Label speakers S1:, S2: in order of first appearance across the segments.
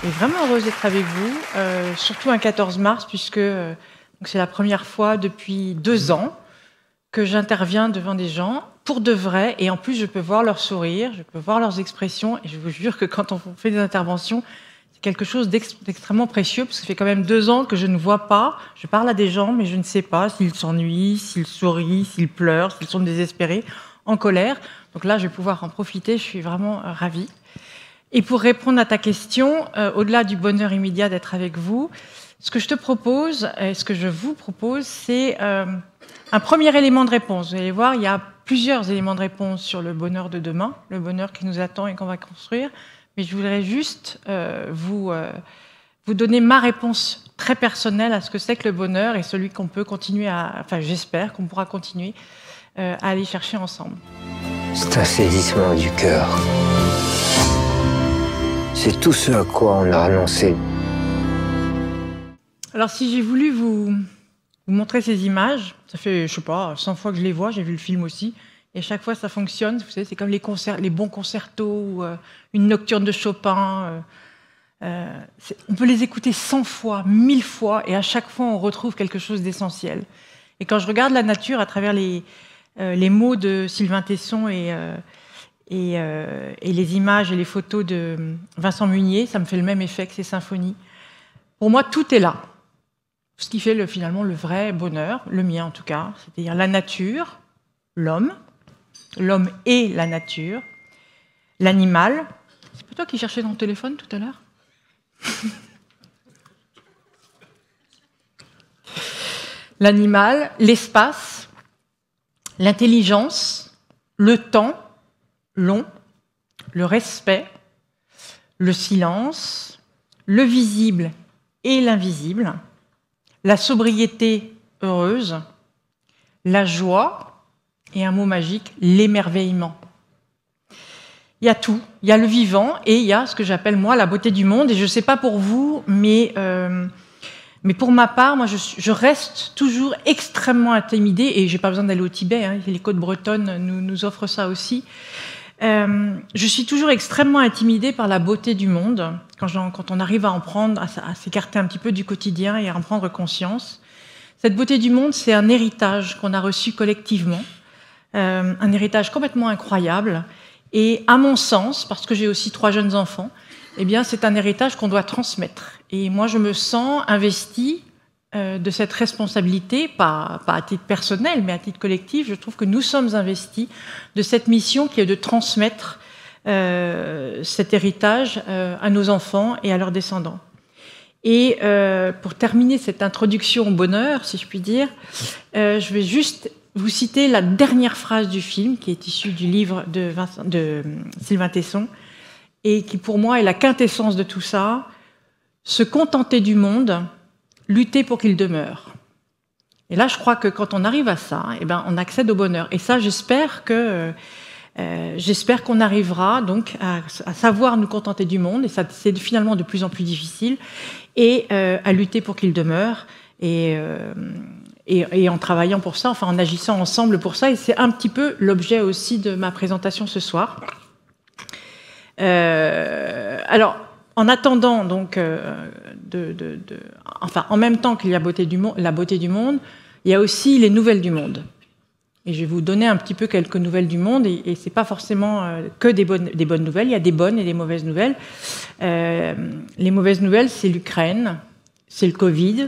S1: Et vraiment heureuse d'être avec vous, surtout un 14 mars, puisque c'est la première fois depuis 2 ans que j'interviens devant des gens pour de vrai, et en plus je peux voir leur sourire, je peux voir leurs expressions, et je vous jure que quand on fait des interventions, c'est quelque chose d'extrêmement précieux, parce que ça fait quand même 2 ans que je ne vois pas, je parle à des gens, mais je ne sais pas s'ils s'ennuient, s'ils sourient, s'ils pleurent, s'ils sont désespérés, en colère. Donc là, je vais pouvoir en profiter, je suis vraiment ravie. Et pour répondre à ta question, au-delà du bonheur immédiat d'être avec vous, ce que je te propose, et ce que je vous propose, c'est un premier élément de réponse. Vous allez voir, il y a plusieurs éléments de réponse sur le bonheur de demain, le bonheur qui nous attend et qu'on va construire. Mais je voudrais juste vous donner ma réponse très personnelle à ce que c'est que le bonheur et celui qu'on peut continuer à... Enfin, j'espère qu'on pourra continuer à aller chercher ensemble.
S2: C'est un saisissement du cœur. C'est tout ce à quoi on a renoncé.
S1: Alors, si j'ai voulu vous montrer ces images, ça fait, je sais pas, 100 fois que je les vois, j'ai vu le film aussi, et chaque fois ça fonctionne, vous savez, c'est comme les concerts, les bons concertos, ou une nocturne de Chopin. On peut les écouter 100 fois, 1000 fois, et à chaque fois on retrouve quelque chose d'essentiel. Et quand je regarde la nature à travers les mots de Sylvain Tesson et les images et les photos de Vincent Munier, ça me fait le même effet que ces symphonies. Pour moi, tout est là. Ce qui fait finalement le vrai bonheur, le mien en tout cas, c'est-à-dire la nature, l'homme et la nature, l'animal. C'est pas toi qui cherchais ton téléphone tout à l'heure ? L'animal, l'espace, l'intelligence, le temps long, le respect, le silence, le visible et l'invisible, la sobriété heureuse, la joie et un mot magique, l'émerveillement. Il y a tout, il y a le vivant et il y a ce que j'appelle moi la beauté du monde. Et je ne sais pas pour vous, mais pour ma part, moi je reste toujours extrêmement intimidée et j'ai pas besoin d'aller au Tibet. Hein, les côtes bretonnes nous offrent ça aussi. Je suis toujours extrêmement intimidée par la beauté du monde, quand on arrive à en prendre, à s'écarter un petit peu du quotidien et à en prendre conscience. Cette beauté du monde, c'est un héritage qu'on a reçu collectivement, un héritage complètement incroyable. Et à mon sens, parce que j'ai aussi 3 jeunes enfants, eh bien, c'est un héritage qu'on doit transmettre. Et moi, je me sens investie de cette responsabilité, pas à titre personnel, mais à titre collectif. Je trouve que nous sommes investis de cette mission qui est de transmettre cet héritage à nos enfants et à leurs descendants. Et pour terminer cette introduction au bonheur, si je puis dire, je vais juste vous citer la dernière phrase du film, qui est issue du livre de Sylvain Tesson, et qui pour moi est la quintessence de tout ça. Se contenter du monde, lutter pour qu'il demeure. Et là, je crois que quand on arrive à ça, eh ben, on accède au bonheur. Et ça, j'espère qu'on arrivera donc à savoir nous contenter du monde, et ça, c'est finalement de plus en plus difficile, et à lutter pour qu'il demeure, et en travaillant pour ça, enfin en agissant ensemble pour ça. Et c'est un petit peu l'objet aussi de ma présentation ce soir. Alors, en attendant, donc, enfin, en même temps qu'il y a la beauté du monde, il y a aussi les nouvelles du monde. Et je vais vous donner un petit peu quelques nouvelles du monde, et c'est pas forcément que des bonnes nouvelles, il y a des bonnes et des mauvaises nouvelles. Les mauvaises nouvelles, c'est l'Ukraine, c'est le Covid,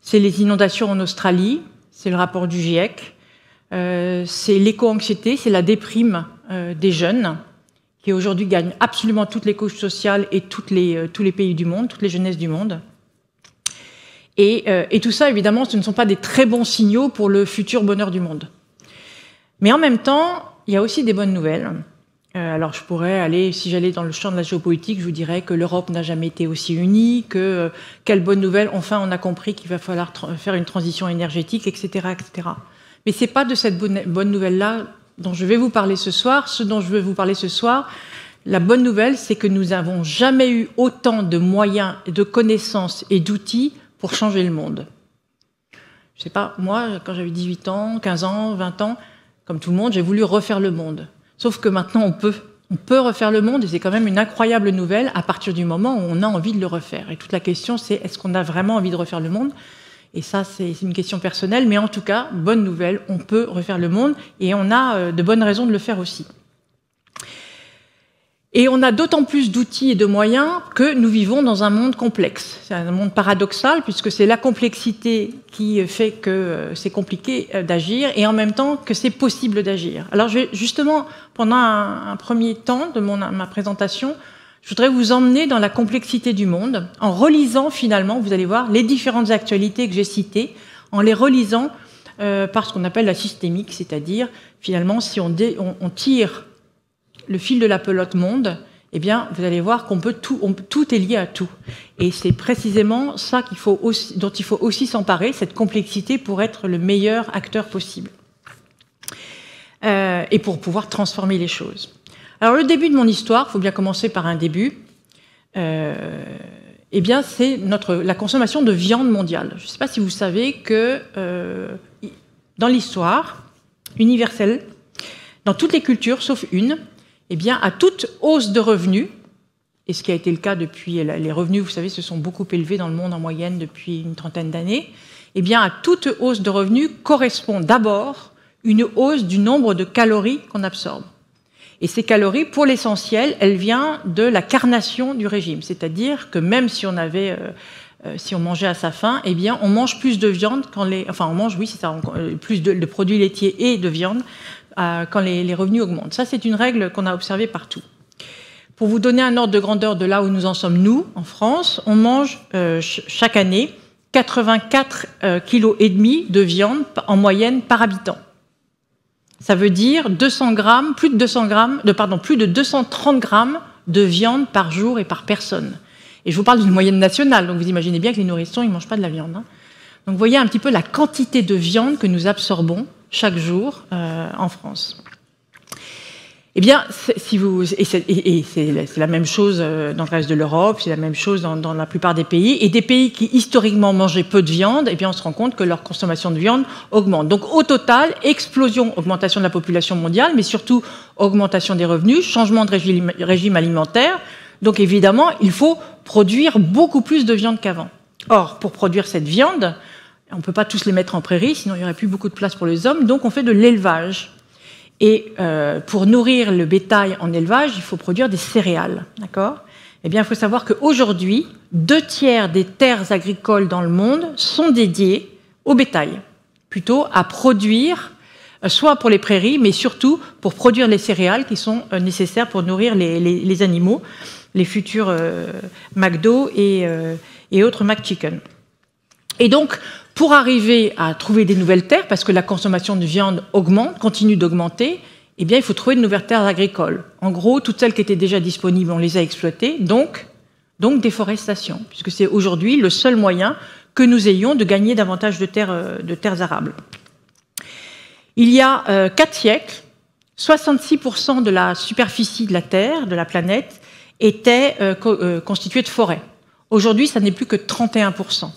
S1: c'est les inondations en Australie, c'est le rapport du GIEC, c'est l'éco-anxiété, c'est la déprime des jeunes, qui aujourd'hui gagnent absolument toutes les couches sociales et tous les pays du monde, toutes les jeunesses du monde. Et tout ça, évidemment, ce ne sont pas des très bons signaux pour le futur bonheur du monde. Mais en même temps, il y a aussi des bonnes nouvelles. Alors je pourrais aller, si j'allais dans le champ de la géopolitique, je vous dirais que l'Europe n'a jamais été aussi unie, que quelle bonne nouvelle, enfin on a compris qu'il va falloir faire une transition énergétique, etc. etc. Mais c'est pas de cette bonne nouvelle-là dont je vais vous parler ce soir. Ce dont je veux vous parler ce soir, la bonne nouvelle, c'est que nous n'avons jamais eu autant de moyens, de connaissances et d'outils pour changer le monde. Je sais pas, moi, quand j'avais 18 ans, 15 ans, 20 ans, comme tout le monde, j'ai voulu refaire le monde. Sauf que maintenant, on peut. On peut refaire le monde, et c'est quand même une incroyable nouvelle à partir du moment où on a envie de le refaire. Et toute la question, c'est est-ce qu'on a vraiment envie de refaire le monde? Et ça, c'est une question personnelle, mais en tout cas, bonne nouvelle, on peut refaire le monde, et on a de bonnes raisons de le faire aussi. Et on a d'autant plus d'outils et de moyens que nous vivons dans un monde complexe. C'est un monde paradoxal, puisque c'est la complexité qui fait que c'est compliqué d'agir, et en même temps que c'est possible d'agir. Alors justement, pendant un premier temps de ma présentation, je voudrais vous emmener dans la complexité du monde, en relisant finalement, vous allez voir, les différentes actualités que j'ai citées, en les relisant par ce qu'on appelle la systémique, c'est-à-dire, finalement, si on tire le fil de la pelote monde, eh bien, vous allez voir qu'on peut tout est lié à tout. Et c'est précisément ça dont il faut aussi s'emparer, cette complexité, pour être le meilleur acteur possible. Et pour pouvoir transformer les choses. Alors, le début de mon histoire, il faut bien commencer par un début, eh bien, c'est la consommation de viande mondiale. Je ne sais pas si vous savez que dans l'histoire universelle, dans toutes les cultures, sauf une, eh bien, à toute hausse de revenus, et ce qui a été le cas depuis, les revenus, vous savez, se sont beaucoup élevés dans le monde en moyenne depuis une trentaine d'années, eh bien, à toute hausse de revenus correspond d'abord une hausse du nombre de calories qu'on absorbe. Et ces calories, pour l'essentiel, elles viennent de la carnation du régime, c'est-à-dire que même si on mangeait à sa faim, eh bien, on mange plus de viande on mange, oui, c'est ça, plus de produits laitiers et de viande quand les revenus augmentent. Ça, c'est une règle qu'on a observée partout. Pour vous donner un ordre de grandeur de là où nous en sommes, nous, en France, on mange chaque année 84,5 kg de viande en moyenne par habitant. Ça veut dire plus de 230 grammes de viande par jour et par personne. Et je vous parle d'une moyenne nationale, donc vous imaginez bien que les nourrissons, ils ne mangent pas de la viande. Hein. Donc vous voyez un petit peu la quantité de viande que nous absorbons chaque jour en France. Eh bien, c'est la même chose dans le reste de l'Europe, c'est la même chose dans la plupart des pays. Et des pays qui historiquement mangeaient peu de viande, eh bien, on se rend compte que leur consommation de viande augmente. Donc au total, augmentation de la population mondiale, mais surtout augmentation des revenus, changement de régime alimentaire. Donc évidemment, il faut produire beaucoup plus de viande qu'avant. Or, pour produire cette viande, on ne peut pas tous les mettre en prairie, sinon il n'y aurait plus beaucoup de place pour les hommes, donc on fait de l'élevage. Et pour nourrir le bétail en élevage, il faut produire des céréales, d'accord ? Eh bien, il faut savoir qu'aujourd'hui, 2/3 des terres agricoles dans le monde sont dédiées au bétail, plutôt à produire, soit pour les prairies, mais surtout pour produire les céréales qui sont nécessaires pour nourrir les animaux, les futurs McDo et autres McChicken. Et donc, pour arriver à trouver des nouvelles terres, parce que la consommation de viande continue d'augmenter, eh bien, il faut trouver de nouvelles terres agricoles. En gros, toutes celles qui étaient déjà disponibles, on les a exploitées, donc déforestation, puisque c'est aujourd'hui le seul moyen que nous ayons de gagner davantage de terres arables. Il y a 4 siècles, 66% de la superficie de la Terre, de la planète, était constituée de forêts. Aujourd'hui, ça n'est plus que 31%.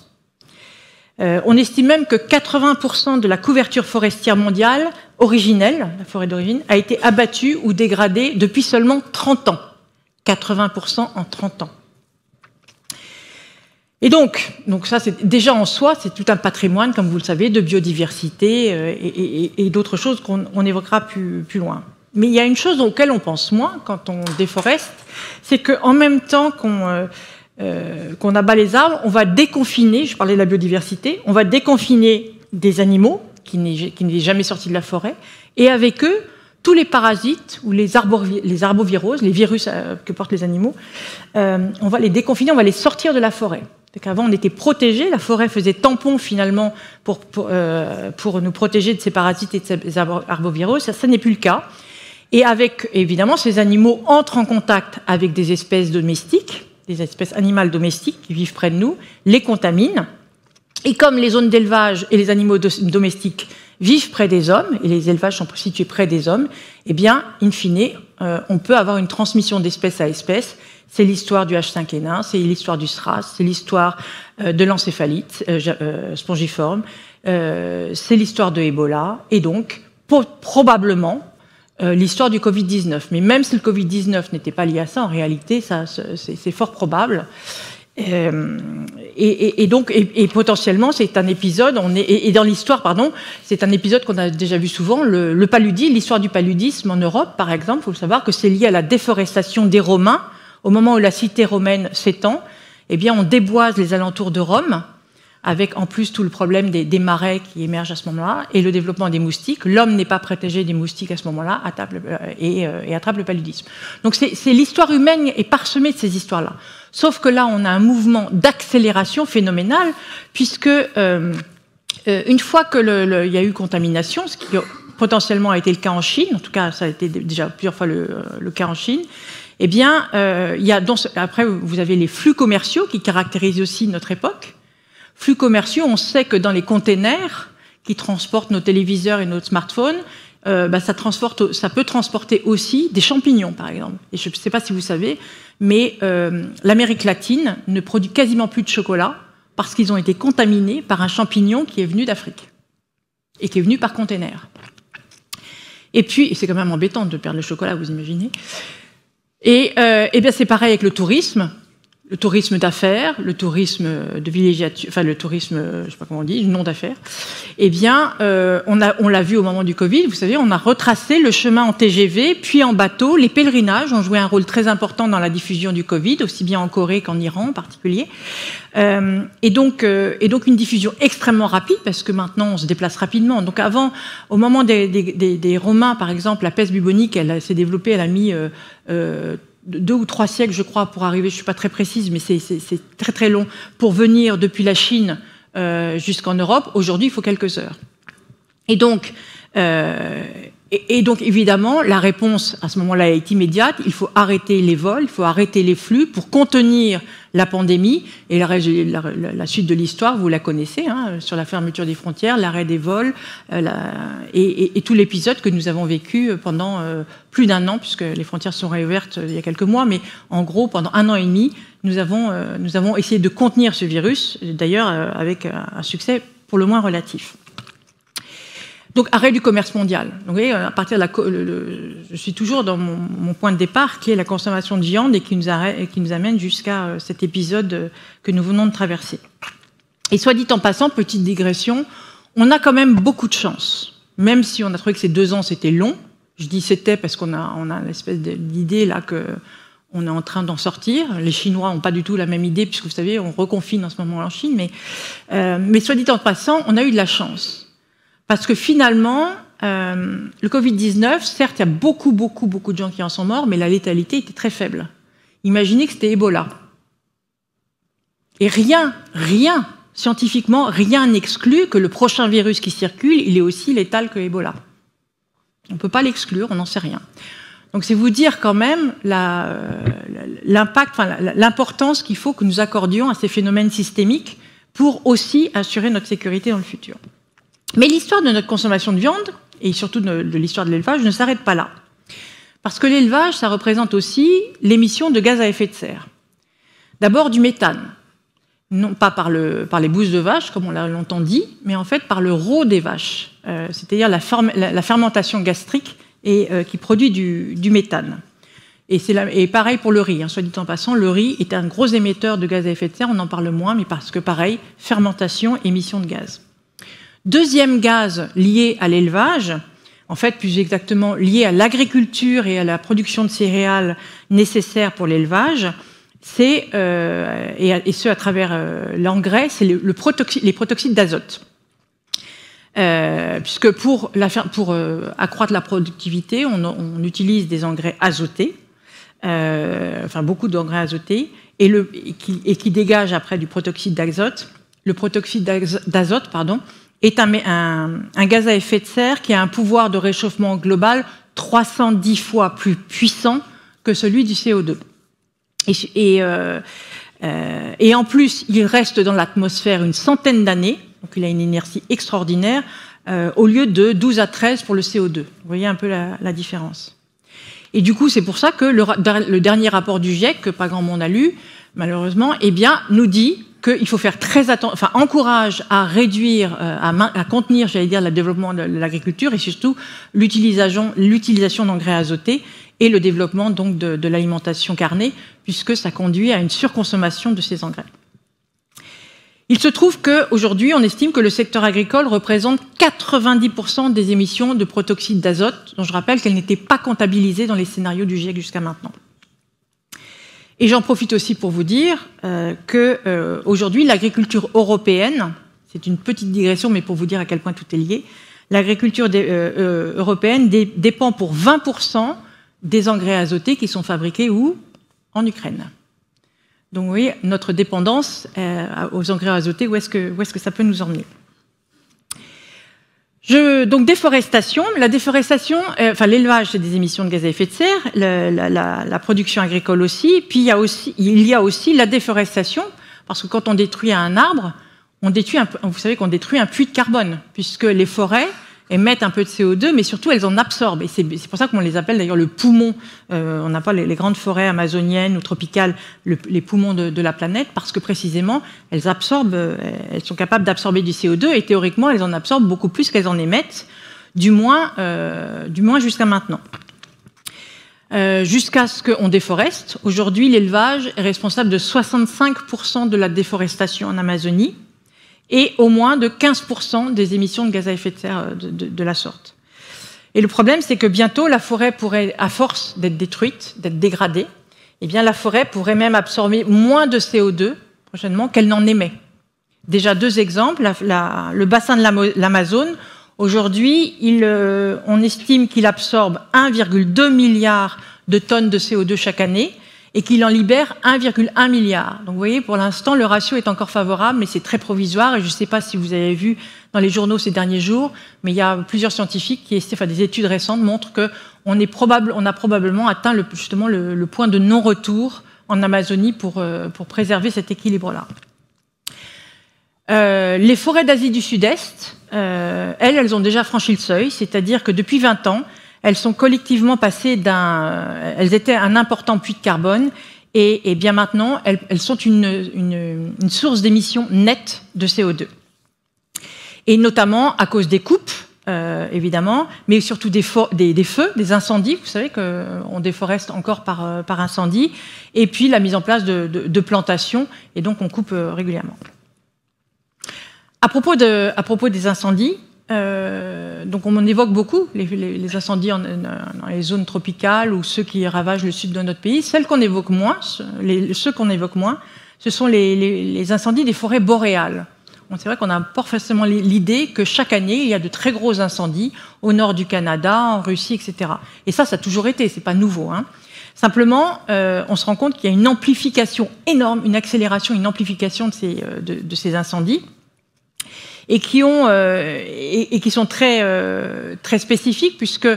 S1: On estime même que 80% de la couverture forestière mondiale originelle, la forêt d'origine, a été abattue ou dégradée depuis seulement 30 ans. 80% en 30 ans. Et donc ça, c'est déjà en soi, c'est tout un patrimoine, comme vous le savez, de biodiversité et d'autres choses qu'on évoquera plus loin. Mais il y a une chose auquel on pense moins quand on déforeste, c'est qu'en même temps qu'on abat les arbres, on va déconfiner, je parlais de la biodiversité, on va déconfiner des animaux qui n'est jamais sortis de la forêt, et avec eux, tous les parasites ou les arboviroses, les virus que portent les animaux, on va les déconfiner, on va les sortir de la forêt. Avant, on était protégés, la forêt faisait tampon finalement pour nous protéger de ces parasites et de ces arboviroses. Ça n'est plus le cas. Et évidemment, ces animaux entrent en contact avec des espèces domestiques, des espèces animales domestiques qui vivent près de nous, les contaminent. Et comme les zones d'élevage et les animaux domestiques vivent près des hommes, et les élevages sont situés près des hommes, eh bien, in fine, on peut avoir une transmission d'espèce à espèce. C'est l'histoire du H5N1, c'est l'histoire du SRAS, c'est l'histoire de l'encéphalite spongiforme, c'est l'histoire de Ebola, et donc, probablement, l'histoire du Covid-19. Mais même si le Covid-19 n'était pas lié à ça, en réalité, c'est fort probable. Et donc potentiellement, c'est un épisode, et dans l'histoire, pardon, c'est un épisode qu'on a déjà vu souvent, le paludisme, l'histoire du paludisme en Europe, par exemple. Il faut savoir que c'est lié à la déforestation des Romains. Au moment où la cité romaine s'étend, eh bien, on déboise les alentours de Rome, avec en plus tout le problème des marais qui émergent à ce moment-là, et le développement des moustiques. L'homme n'est pas protégé des moustiques à ce moment-là, et attrape le paludisme. Donc c'est l'histoire humaine est parsemée de ces histoires-là. Sauf que là, on a un mouvement d'accélération phénoménal, puisque une fois que il y a eu contamination, ce qui potentiellement a été le cas en Chine, en tout cas ça a été déjà plusieurs fois le cas en Chine, eh bien, après vous avez les flux commerciaux qui caractérisent aussi notre époque. Flux commerciaux, on sait que dans les containers qui transportent nos téléviseurs et nos smartphones, ça peut transporter aussi des champignons, par exemple. Et je ne sais pas si vous savez, mais l'Amérique latine ne produit quasiment plus de chocolat parce qu'ils ont été contaminés par un champignon qui est venu d'Afrique et qui est venu par container. Et puis, c'est quand même embêtant de perdre le chocolat, vous imaginez. Et bien c'est pareil avec le tourisme d'affaires, le tourisme de villégiature, enfin le tourisme, je ne sais pas comment on dit, non d'affaires. Eh bien, on l'a vu au moment du Covid, vous savez, on a retracé le chemin en TGV, puis en bateau. Les pèlerinages ont joué un rôle très important dans la diffusion du Covid, aussi bien en Corée qu'en Iran en particulier. Et donc une diffusion extrêmement rapide, parce que maintenant on se déplace rapidement. Donc avant, au moment des Romains, par exemple, la peste bubonique, elle s'est développée, elle a mis 2 ou 3 siècles, je crois, pour arriver, je ne suis pas très précise, mais c'est très très long, pour venir depuis la Chine jusqu'en Europe. Aujourd'hui, il faut quelques heures. Et donc, évidemment, la réponse à ce moment-là est immédiate. Il faut arrêter les vols, il faut arrêter les flux pour contenir la pandémie. Et la suite de l'histoire, vous la connaissez, hein, sur la fermeture des frontières, l'arrêt des vols, et tout l'épisode que nous avons vécu pendant plus d'1 an, puisque les frontières sont réouvertes il y a quelques mois, mais en gros, pendant 1 an et demi, nous avons essayé de contenir ce virus, d'ailleurs avec un succès pour le moins relatif. Donc, arrêt du commerce mondial. Donc, vous voyez, à partir de je suis toujours dans mon point de départ, qui est la consommation de viande, et qui nous amène jusqu'à cet épisode que nous venons de traverser. Et soit dit en passant, petite digression, on a quand même beaucoup de chance. Même si on a trouvé que ces 2 ans, c'était long. Je dis c'était parce qu'on a l'espèce d'idée là qu'on est en train d'en sortir. Les Chinois n'ont pas du tout la même idée, puisque vous savez, on reconfine en ce moment en Chine. Mais soit dit en passant, on a eu de la chance. Parce que finalement, le Covid-19, certes, il y a beaucoup de gens qui en sont morts, mais la létalité était très faible. Imaginez que c'était Ebola. Et rien, scientifiquement, rien n'exclut que le prochain virus qui circule, il est aussi létal que Ebola. On ne peut pas l'exclure, on n'en sait rien. Donc c'est vous dire quand même l'impact, l'importance qu'il faut que nous accordions à ces phénomènes systémiques pour aussi assurer notre sécurité dans le futur. Mais l'histoire de notre consommation de viande, et surtout de l'histoire de l'élevage, ne s'arrête pas là. Parce que l'élevage, ça représente aussi l'émission de gaz à effet de serre. D'abord du méthane. Non pas par les bousses de vache, comme on l'a longtemps dit, mais en fait par le roux des vaches. C'est-à-dire la fermentation gastrique qui produit du méthane. Et pareil pour le riz, hein, soit dit en passant, le riz est un gros émetteur de gaz à effet de serre, on en parle moins, mais parce que pareil, fermentation, émission de gaz. Deuxième gaz lié à l'élevage, en fait plus exactement lié à l'agriculture et à la production de céréales nécessaires pour l'élevage, et ce à travers l'engrais, c'est les protoxydes d'azote. Puisque pour accroître la productivité, on utilise des engrais azotés, beaucoup d'engrais azotés, qui dégagent après du protoxyde d'azote. Le protoxyde d'azote, est un gaz à effet de serre qui a un pouvoir de réchauffement global 310 fois plus puissant que celui du CO2. Et en plus, il reste dans l'atmosphère une centaine d'années, donc il a une inertie extraordinaire, au lieu de 12 à 13 pour le CO2. Vous voyez un peu la différence. Et du coup, c'est pour ça que le dernier rapport du GIEC, que pas grand monde a lu, malheureusement, nous dit qu'il faut faire très attention, enfin encourage à réduire, à contenir, j'allais dire, le développement de l'agriculture et surtout l'utilisation d'engrais azotés et le développement donc de l'alimentation carnée, puisque ça conduit à une surconsommation de ces engrais. Il se trouve qu'aujourd'hui, on estime que le secteur agricole représente 90% des émissions de protoxyde d'azote, dont je rappelle qu'elles n'étaient pas comptabilisées dans les scénarios du GIEC jusqu'à maintenant. Et j'en profite aussi pour vous dire qu'aujourd'hui, l'agriculture européenne, c'est une petite digression, mais pour vous dire à quel point tout est lié, l'agriculture européenne dépend pour 20% des engrais azotés qui sont fabriqués où? En Ukraine. Donc vous voyez, notre dépendance aux engrais azotés, où est-ce que ça peut nous emmener? Donc déforestation, la déforestation, l'élevage c'est des émissions de gaz à effet de serre, la production agricole aussi, puis il y a aussi la déforestation, parce que quand on détruit un arbre, vous savez qu'on détruit un puits de carbone, puisque les forêts émettent un peu de CO2, mais surtout elles en absorbent. Et c'est pour ça qu'on les appelle d'ailleurs le poumon. On n'a pas les grandes forêts amazoniennes ou tropicales, les poumons de la planète, parce que précisément, elles sont capables d'absorber du CO2 et théoriquement, elles en absorbent beaucoup plus qu'elles en émettent, du moins jusqu'à maintenant. Jusqu'à ce qu'on déforeste. Aujourd'hui, l'élevage est responsable de 65% de la déforestation en Amazonie, et au moins de 15% des émissions de gaz à effet de serre de la sorte. Et le problème, c'est que bientôt, la forêt pourrait, à force d'être détruite, d'être dégradée, eh bien, la forêt pourrait même absorber moins de CO2 prochainement qu'elle n'en émet. Déjà 2 exemples. Le bassin de l'Amazone, aujourd'hui, on estime qu'il absorbe 1,2 milliard de tonnes de CO2 chaque année, et qu'il en libère 1,1 milliard. Donc vous voyez, pour l'instant, le ratio est encore favorable, mais c'est très provisoire, et je ne sais pas si vous avez vu dans les journaux ces derniers jours, mais il y a plusieurs scientifiques des études récentes montrent qu'on a probablement atteint justement le point de non-retour en Amazonie pour préserver cet équilibre-là. Les forêts d'Asie du Sud-Est, elles ont déjà franchi le seuil, c'est-à-dire que depuis 20 ans, elles sont collectivement passées elles étaient un important puits de carbone et bien maintenant, elles sont une source d'émissions nettes de CO2. Et notamment à cause des coupes, évidemment, mais surtout des feux, des incendies. Vous savez qu'on déforeste encore par incendie. Et puis la mise en place de plantations, et donc on coupe régulièrement. À propos des incendies, donc on en évoque beaucoup, les incendies dans les zones tropicales ou ceux qui ravagent le sud de notre pays. Ceux qu'on évoque moins, ce sont les incendies des forêts boréales. Bon, c'est vrai qu'on n'a pas forcément l'idée que chaque année, il y a de très gros incendies au nord du Canada, en Russie, etc. Et ça a toujours été, c'est pas nouveau, hein. Simplement, on se rend compte qu'il y a une amplification énorme, une accélération, une amplification de ces incendies, et qui sont très spécifiques, puisque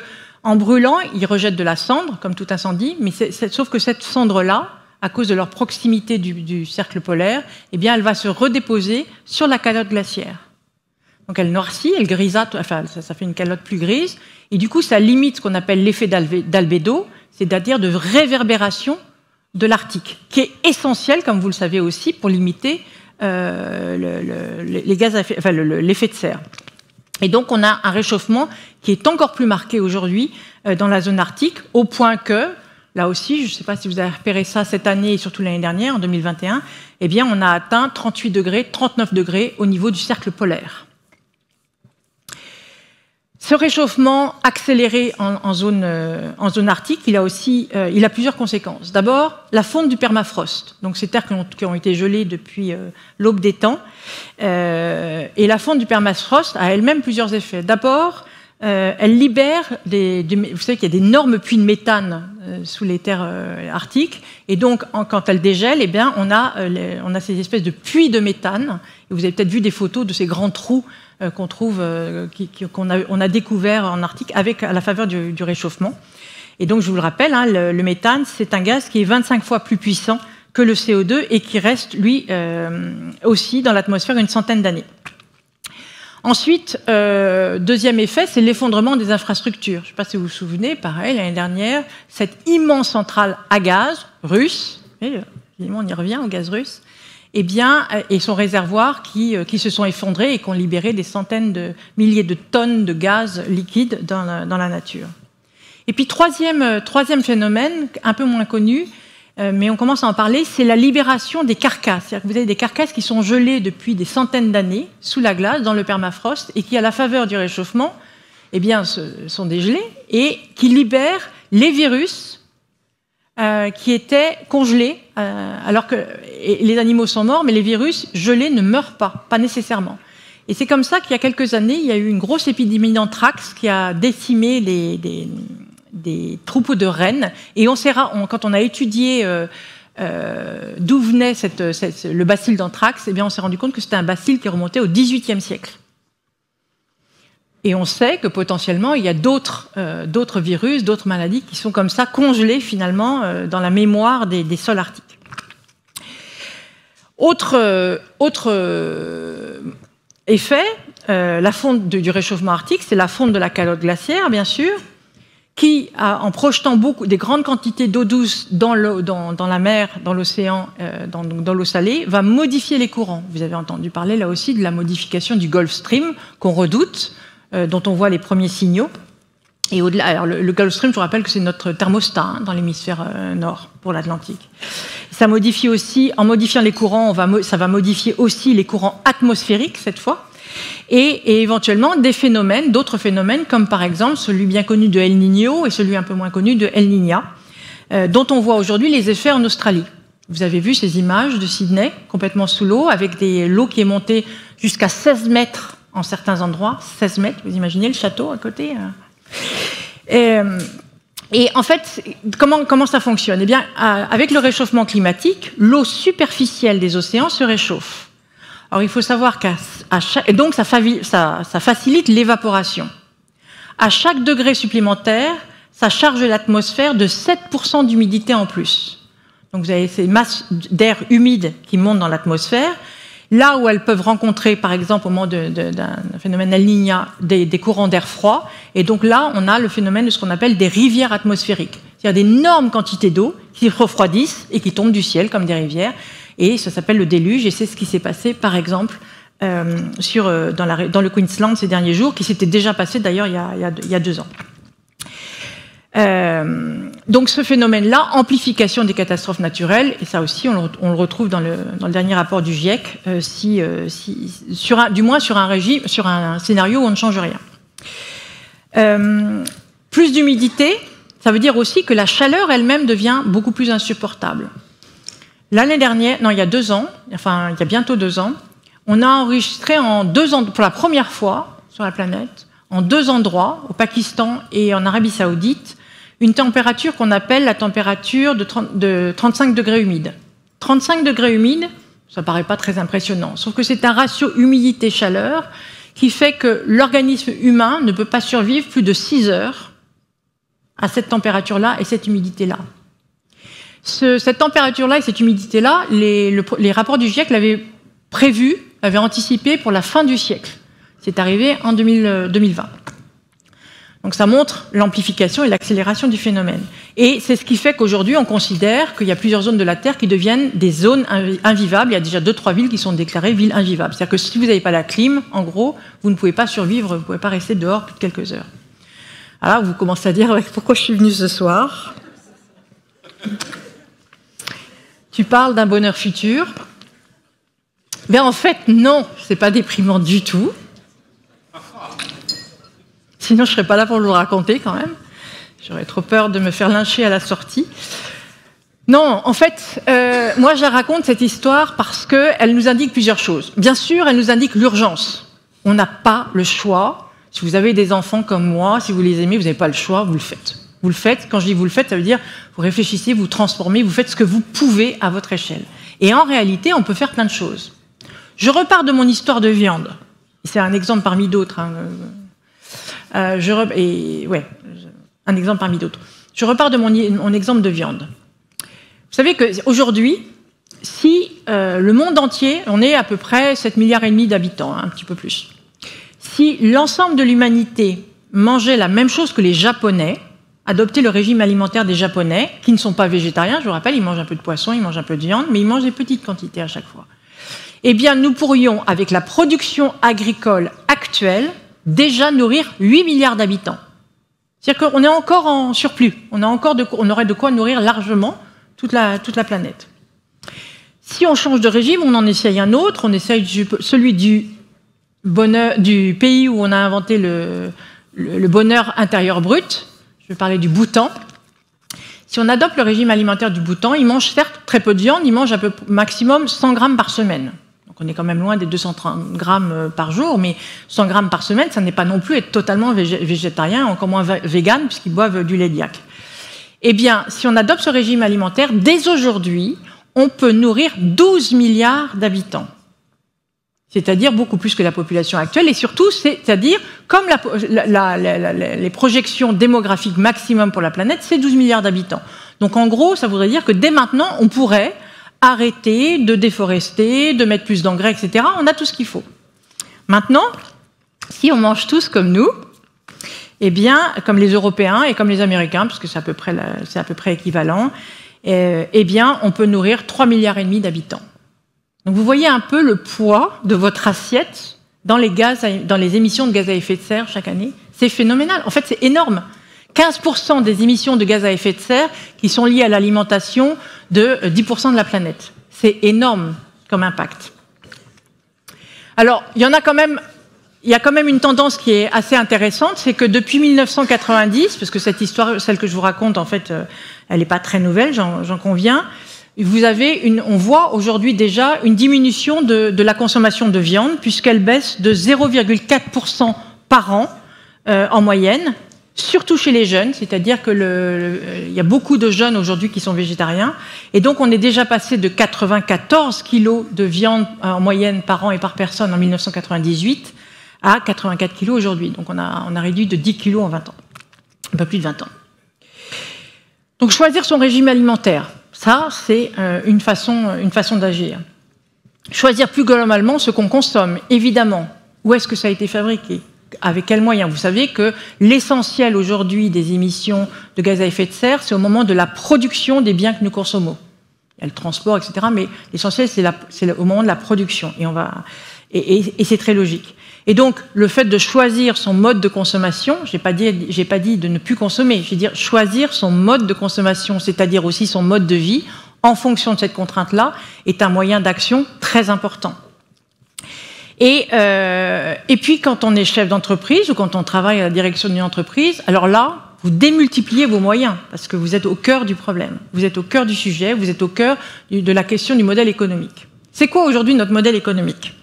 S1: en brûlant, ils rejettent de la cendre, comme tout incendie, mais sauf que cette cendre-là, à cause de leur proximité du cercle polaire, eh bien, elle va se redéposer sur la calotte glaciaire. Donc elle noircit, elle grisâtre, enfin ça fait une calotte plus grise, et du coup ça limite ce qu'on appelle l'effet d'albédo, c'est-à-dire de réverbération de l'Arctique, qui est essentiel, comme vous le savez aussi, pour limiter les gaz l'effet de serre. Et donc on a un réchauffement qui est encore plus marqué aujourd'hui dans la zone arctique, au point que, là aussi, je ne sais pas si vous avez repéré ça cette année et surtout l'année dernière, en 2021, eh bien on a atteint 38 degrés, 39 degrés au niveau du cercle polaire. Ce réchauffement accéléré en zone arctique, il a plusieurs conséquences. D'abord, la fonte du permafrost, donc ces terres qui ont été gelées depuis l'aube des temps. Et la fonte du permafrost a elle-même plusieurs effets. D'abord, elle libère vous savez qu'il y a d'énormes puits de méthane sous les terres arctiques, et donc quand elle dégèle, eh bien, on a ces espèces de puits de méthane. Et vous avez peut-être vu des photos de ces grands trous qu'on trouve, qu'on a découvert en Arctique à la faveur du réchauffement. Et donc, je vous le rappelle, hein, le méthane, c'est un gaz qui est 25 fois plus puissant que le CO2 et qui reste, lui, aussi dans l'atmosphère une centaine d'années. Ensuite, deuxième effet, c'est l'effondrement des infrastructures. Je ne sais pas si vous vous souvenez, pareil, l'année dernière, cette immense centrale à gaz russe, on y revient au gaz russe, et son réservoir qui se sont effondrés et qui ont libéré des centaines de milliers de tonnes de gaz liquide dans la nature. Et puis troisième phénomène, un peu moins connu, mais on commence à en parler, c'est la libération des carcasses. C'est-à-dire que vous avez des carcasses qui sont gelées depuis des centaines d'années sous la glace, dans le permafrost, et qui, à la faveur du réchauffement, sont dégelées et qui libèrent les virus qui étaient congelés, alors que les animaux sont morts, mais les virus gelés ne meurent pas nécessairement. Et c'est comme ça qu'il y a quelques années, il y a eu une grosse épidémie d'anthrax qui a décimé des troupeaux de rennes. Et quand on a étudié d'où venait le bacille d'anthrax, on s'est rendu compte que c'était un bacille qui remontait au XVIIIe siècle. Et on sait que potentiellement, il y a d'autres virus, d'autres maladies qui sont comme ça congelées finalement dans la mémoire des sols arctiques. Autre effet, la fonte du réchauffement arctique, c'est la fonte de la calotte glaciaire, bien sûr, qui, en projetant des grandes quantités d'eau douce dans la mer, dans l'océan, dans l'eau salée, va modifier les courants. Vous avez entendu parler là aussi de la modification du Gulf Stream qu'on redoute, dont on voit les premiers signaux. Et au-delà, alors le Gulf Stream, je vous rappelle que c'est notre thermostat dans l'hémisphère nord pour l'Atlantique. Ça modifie aussi, en modifiant les courants, ça va modifier aussi les courants atmosphériques cette fois, et éventuellement d'autres phénomènes, comme par exemple celui bien connu de El Niño et celui un peu moins connu de El Niña, dont on voit aujourd'hui les effets en Australie. Vous avez vu ces images de Sydney, complètement sous l'eau, avec l'eau qui est montée jusqu'à 16 mètres en certains endroits. 16 mètres, vous imaginez le château à côté Et en fait, comment ça fonctionne ? Eh bien, avec le réchauffement climatique, l'eau superficielle des océans se réchauffe. Alors, il faut savoir et donc ça facilite l'évaporation. À chaque degré supplémentaire, ça charge l'atmosphère de 7% d'humidité en plus. Donc, vous avez ces masses d'air humide qui montent dans l'atmosphère. Là où elles peuvent rencontrer, par exemple, au moment d'un phénomène El Niño, des courants d'air froid. Et donc là, on a le phénomène de ce qu'on appelle des rivières atmosphériques. C'est-à-dire d'énormes quantités d'eau qui refroidissent et qui tombent du ciel comme des rivières. Et ça s'appelle le déluge. Et c'est ce qui s'est passé, par exemple, dans le Queensland ces derniers jours, qui s'était déjà passé d'ailleurs il y a 2 ans. Donc ce phénomène-là, amplification des catastrophes naturelles, et ça aussi on le retrouve dans le dernier rapport du GIEC, du moins sur un scénario où on ne change rien. Plus d'humidité, ça veut dire aussi que la chaleur elle-même devient beaucoup plus insupportable. L'année dernière, il y a 2 ans, enfin il y a bientôt 2 ans, on a enregistré pour la première fois sur la planète, en 2 endroits, au Pakistan et en Arabie Saoudite, une température qu'on appelle la température de 35 degrés humide. 35 degrés humide, ça ne paraît pas très impressionnant, sauf que c'est un ratio humidité-chaleur qui fait que l'organisme humain ne peut pas survivre plus de 6 heures à cette température-là et cette humidité-là. Cette température-là et cette humidité-là, les rapports du GIEC l'avaient prévu, l'avaient anticipé pour la fin du siècle. C'est arrivé en 2020. Donc ça montre l'amplification et l'accélération du phénomène. Et c'est ce qui fait qu'aujourd'hui, on considère qu'il y a plusieurs zones de la Terre qui deviennent des zones invivables. Il y a déjà 2-3 villes qui sont déclarées villes invivables. C'est-à-dire que si vous n'avez pas la clim, en gros, vous ne pouvez pas survivre, vous ne pouvez pas rester dehors plus de quelques heures. Alors vous commencez à dire pourquoi je suis venue ce soir. Tu parles d'un bonheur futur. Mais en fait, non, c'est pas déprimant du tout. Sinon, je ne serais pas là pour vous le raconter quand même. J'aurais trop peur de me faire lyncher à la sortie. Non, en fait, moi, je raconte cette histoire parce qu'elle nous indique plusieurs choses. Bien sûr, elle nous indique l'urgence. On n'a pas le choix. Si vous avez des enfants comme moi, si vous les aimez, vous n'avez pas le choix, vous le faites. Vous le faites. Quand je dis vous le faites, ça veut dire vous réfléchissez, vous transformez, vous faites ce que vous pouvez à votre échelle. Et en réalité, on peut faire plein de choses. Je repars de mon histoire de viande. C'est un exemple parmi d'autres. Un exemple parmi d'autres. Je repars de mon exemple de viande. Vous savez qu'aujourd'hui, si le monde entier, on est à peu près 7,5 milliards d'habitants, un petit peu plus. Si l'ensemble de l'humanité mangeait la même chose que les Japonais, adoptait le régime alimentaire des Japonais, qui ne sont pas végétariens, je vous rappelle, ils mangent un peu de poisson, ils mangent un peu de viande, mais ils mangent des petites quantités à chaque fois. eh bien, nous pourrions, avec la production agricole actuelle, déjà nourrir 8 milliards d'habitants. C'est-à-dire qu'on est encore en surplus. On aurait de quoi nourrir largement toute la planète. Si on change de régime, on en essaye un autre. On essaye celui du pays où on a inventé le bonheur intérieur brut. Je vais parler du Bhoutan. Si on adopte le régime alimentaire du Bhoutan, ils mangent certes très peu de viande, ils mangent maximum 100 grammes par semaine. Donc on est quand même loin des 230 grammes par jour, mais 100 grammes par semaine, ça n'est pas non plus être totalement végétarien, encore moins vegan, puisqu'ils boivent du lait d'yak. Eh bien, si on adopte ce régime alimentaire, dès aujourd'hui, on peut nourrir 12 milliards d'habitants. C'est-à-dire beaucoup plus que la population actuelle, et surtout, c'est-à-dire, comme les projections démographiques maximum pour la planète, c'est 12 milliards d'habitants. Donc en gros, ça voudrait dire que dès maintenant, on pourrait arrêter de déforester, de mettre plus d'engrais, etc. On a tout ce qu'il faut. Maintenant, si on mange tous comme nous, eh bien, comme les Européens et comme les Américains, parce que c'est à peu près équivalent, eh bien, on peut nourrir 3,5 milliards d'habitants. Donc vous voyez un peu le poids de votre assiette dans les émissions de gaz à effet de serre chaque année. C'est phénoménal. En fait, c'est énorme. 15% des émissions de gaz à effet de serre qui sont liées à l'alimentation de 10% de la planète. C'est énorme comme impact. Alors, il y a quand même une tendance qui est assez intéressante, c'est que depuis 1990, parce que cette histoire, celle que je vous raconte, en fait, elle n'est pas très nouvelle, j'en conviens, on voit aujourd'hui déjà une diminution de la consommation de viande, puisqu'elle baisse de 0,4% par an en moyenne, surtout chez les jeunes, c'est-à-dire qu'il y a beaucoup de jeunes aujourd'hui qui sont végétariens, et donc on est déjà passé de 94 kilos de viande en moyenne par an et par personne en 1998 à 84 kilos aujourd'hui. Donc on a réduit de 10 kilos en 20 ans, un peu plus de 20 ans. Donc choisir son régime alimentaire, ça c'est une façon d'agir. Choisir plus globalement ce qu'on consomme, évidemment. Où est-ce que ça a été fabriqué ? Avec quels moyens ? Vous savez que l'essentiel aujourd'hui des émissions de gaz à effet de serre, c'est au moment de la production des biens que nous consommons. Il y a le transport, etc. Mais l'essentiel, c'est au moment de la production. Et c'est très logique. Et donc, le fait de choisir son mode de consommation, j'ai pas dit de ne plus consommer, je veux dire choisir son mode de consommation, c'est-à-dire aussi son mode de vie, en fonction de cette contrainte-là, est un moyen d'action très important. Et puis, quand on est chef d'entreprise ou quand on travaille à la direction d'une entreprise, alors là, vous démultipliez vos moyens parce que vous êtes au cœur du problème, vous êtes au cœur du sujet, vous êtes au cœur de la question du modèle économique. C'est quoi aujourd'hui notre modèle économique ?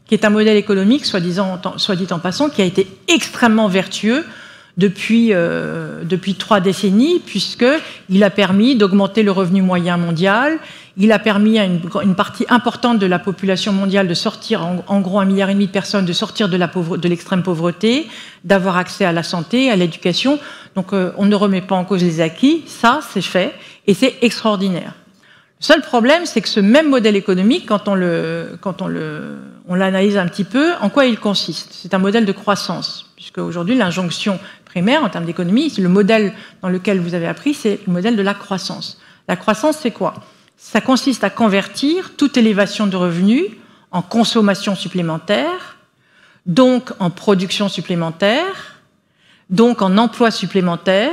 S1: Qui est un modèle économique, soit dit en passant, qui a été extrêmement vertueux depuis 3 décennies, puisqu'il a permis d'augmenter le revenu moyen mondial, il a permis à une partie importante de la population mondiale de sortir, en gros 1,5 milliard de personnes, de sortir de l'extrême pauvreté, d'avoir accès à la santé, à l'éducation. Donc on ne remet pas en cause les acquis, ça c'est fait, et c'est extraordinaire. Le seul problème, c'est que ce même modèle économique, quand on l'analyse un petit peu, en quoi il consiste ? C'est un modèle de croissance, puisque aujourd'hui, l'injonction primaire en termes d'économie, le modèle dans lequel vous avez appris, c'est le modèle de la croissance. La croissance, c'est quoi ? Ça consiste à convertir toute élévation de revenus en consommation supplémentaire, donc en production supplémentaire, donc en emploi supplémentaire,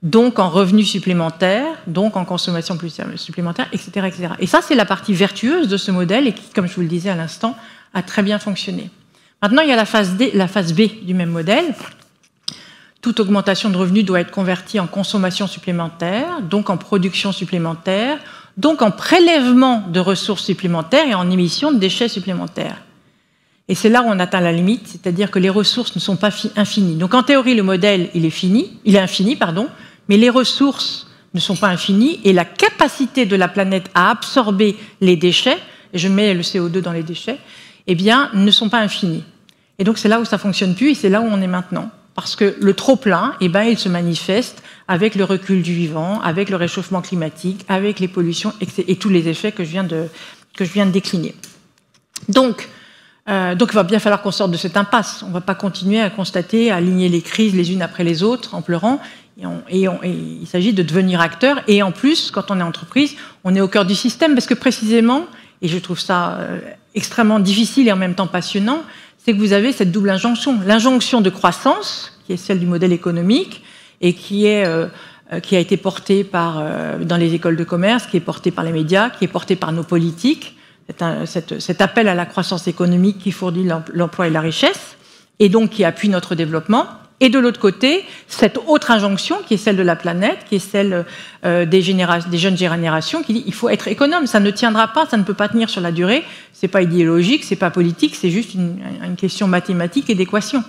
S1: donc en revenus supplémentaires, donc en consommation supplémentaire, etc., etc. Et ça, c'est la partie vertueuse de ce modèle et qui, comme je vous le disais à l'instant, a très bien fonctionné. Maintenant, il y a la phase B du même modèle. Toute augmentation de revenus doit être convertie en consommation supplémentaire, donc en production supplémentaire, donc en prélèvement de ressources supplémentaires et en émission de déchets supplémentaires. Et c'est là où on atteint la limite, c'est-à-dire que les ressources ne sont pas infinies. Donc en théorie, le modèle, il est infini, mais les ressources ne sont pas infinies et la capacité de la planète à absorber les déchets, et je mets le CO2 dans les déchets, eh bien, ne sont pas infinies. Et donc c'est là où ça ne fonctionne plus et c'est là où on est maintenant. Parce que le trop-plein, eh ben, il se manifeste avec le recul du vivant, avec le réchauffement climatique, avec les pollutions et tous les effets que je viens de décliner. Donc, il va bien falloir qu'on sorte de cette impasse. On ne va pas continuer à constater, à aligner les crises les unes après les autres en pleurant. Et il s'agit de devenir acteur. Et en plus, quand on est entreprise, on est au cœur du système parce que précisément, et je trouve ça extrêmement difficile et en même temps passionnant, c'est que vous avez cette double injonction. L'injonction de croissance, qui est celle du modèle économique, et qui a été portée dans les écoles de commerce, qui est portée par les médias, qui est portée par nos politiques, cet appel à la croissance économique qui fournit l'emploi et la richesse, et donc qui appuie notre développement. Et de l'autre côté, cette autre injonction, qui est celle de la planète, qui est celle des jeunes générations, qui dit il faut être économe, ça ne tiendra pas, ça ne peut pas tenir sur la durée, c'est pas idéologique, c'est pas politique, c'est juste une question mathématique et d'équation.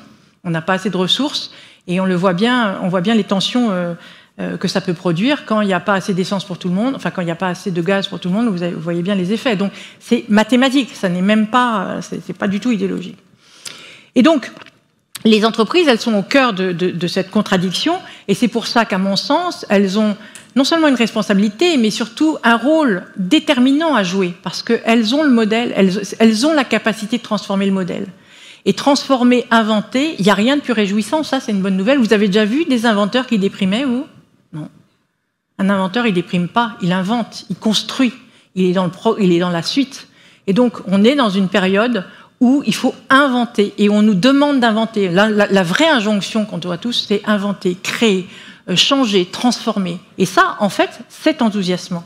S1: On n'a pas assez de ressources, et on voit bien les tensions que ça peut produire quand il n'y a pas assez d'essence pour tout le monde, enfin quand il n'y a pas assez de gaz pour tout le monde, vous voyez bien les effets. Donc c'est mathématique, ça n'est même pas, c'est pas du tout idéologique. Et donc, les entreprises, elles sont au cœur de cette contradiction, et c'est pour ça qu'à mon sens, elles ont non seulement une responsabilité, mais surtout un rôle déterminant à jouer, parce qu'elles ont le modèle, elles ont la capacité de transformer le modèle. Et transformer, inventer, il n'y a rien de plus réjouissant, ça c'est une bonne nouvelle. Vous avez déjà vu des inventeurs qui déprimaient, vous? Non. Un inventeur, il déprime pas, il invente, il construit, il est dans la suite. Et donc, on est dans une période où il faut inventer, et on nous demande d'inventer. La vraie injonction qu'on doit tous, c'est inventer, créer, changer, transformer. Et ça, en fait, c'est enthousiasmant.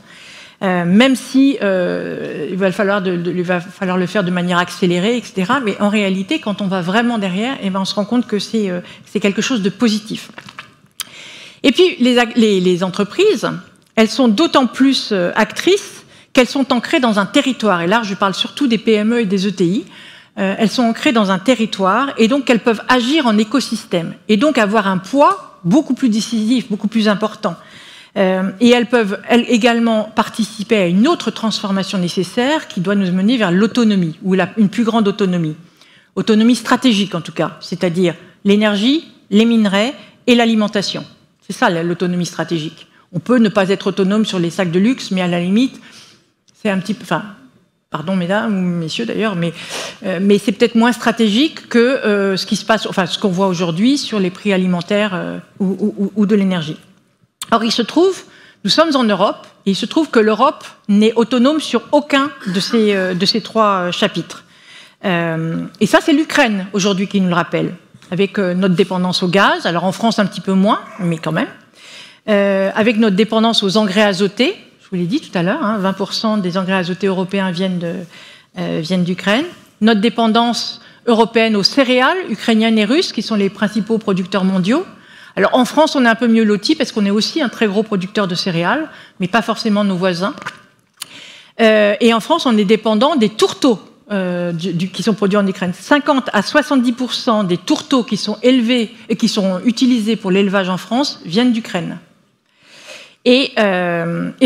S1: Même si il va falloir le faire de manière accélérée, etc. Mais en réalité, quand on va vraiment derrière, eh ben, on se rend compte que c'est quelque chose de positif. Et puis, les entreprises, elles sont d'autant plus actrices qu'elles sont ancrées dans un territoire. Et là, je parle surtout des PME et des ETI. Elles sont ancrées dans un territoire et donc elles peuvent agir en écosystème et donc avoir un poids beaucoup plus décisif, beaucoup plus important. Et elles peuvent également participer à une autre transformation nécessaire qui doit nous mener vers l'autonomie ou une plus grande autonomie. Autonomie stratégique en tout cas, c'est-à-dire l'énergie, les minerais et l'alimentation. C'est ça l'autonomie stratégique. On peut ne pas être autonome sur les sacs de luxe, mais à la limite, c'est un petit peu... Enfin, pardon mesdames ou messieurs d'ailleurs, mais c'est peut-être moins stratégique que ce qui se passe, enfin ce qu'on voit aujourd'hui sur les prix alimentaires ou de l'énergie. Or il se trouve, nous sommes en Europe, et il se trouve que l'Europe n'est autonome sur aucun de ces trois chapitres. Et ça c'est l'Ukraine aujourd'hui qui nous le rappelle, avec notre dépendance au gaz, alors en France un petit peu moins, mais quand même, avec notre dépendance aux engrais azotés. Je vous l'ai dit tout à l'heure, 20% des engrais azotés européens viennent d'Ukraine. Notre dépendance européenne aux céréales ukrainiennes et russes, qui sont les principaux producteurs mondiaux. Alors en France, on est un peu mieux lotis parce qu'on est aussi un très gros producteur de céréales, mais pas forcément nos voisins. Et en France, on est dépendant des tourteaux qui sont produits en Ukraine. 50 à 70% des tourteaux qui sont élevés et qui sont utilisés pour l'élevage en France viennent d'Ukraine. Et